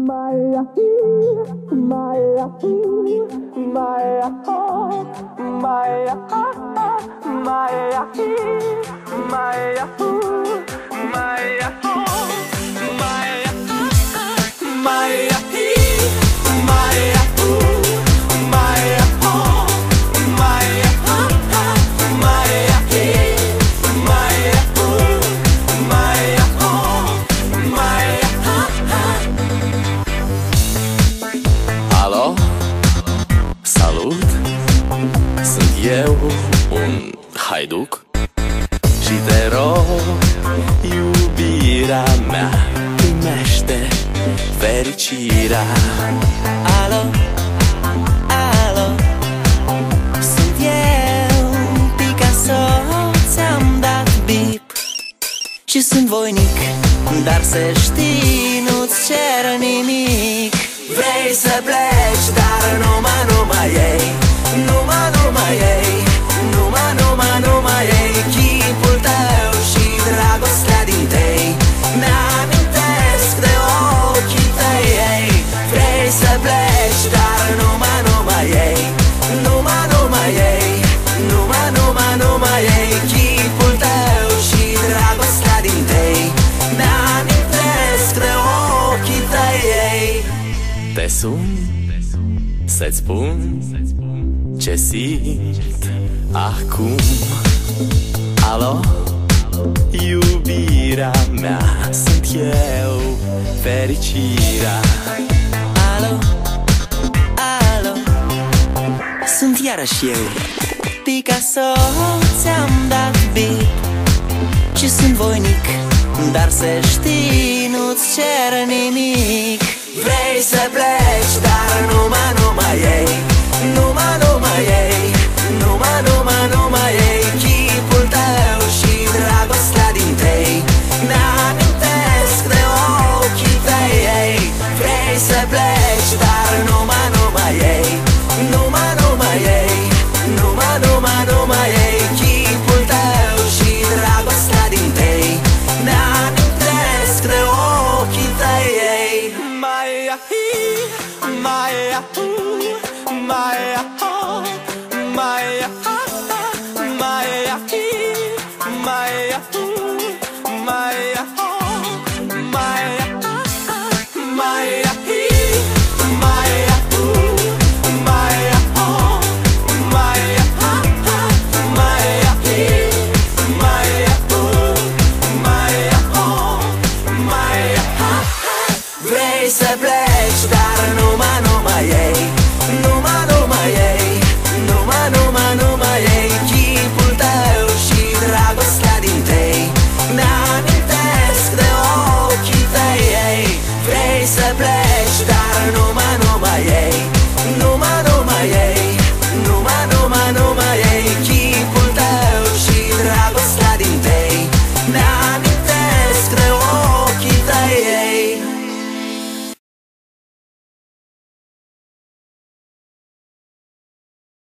Maya, Maya, Maya, Maya, Maya, Maya, Maya, Alo, salut, sunt eu, un haiduc și te rog, iubirea mea, primește fericirea. Alo, alo, sunt eu, Picasso, ți-am dat bip și sunt voinic, dar să știi, nu-ți cer nimic. Vrei să pleci, dar numai ei, numai ei, numai ei, chipul tău și dragostea din tei mi-amintesc de ochii tăi, ei. Vrei să pleci, dar numai ei, numai ei, numai ei, chipul tău și dragostea din tei mi-amintesc de ochii tăi, ei. Te sun să-ți spun ce simt acum. Alo, iubirea mea, sunt eu, fericirea. Alo, alo, sunt iarăși eu, Picasso, ți-am dat bip și sunt voinic, dar să știi, nu-ți cer nimic. Vrei să pleci, dar numai ei, numai ei, numai ei, chipul tău și dragostea din tei mi-amintesc de ochii tăi, ei. Vrei să pleci, dar numai ei, numai ei, numai ei, chipul tău și dragostea din tei mi-amintesc de ochii tăi, ei. Maya, Maya, Maya, Maya, Maya, Maya, Maya, Vrei să pleci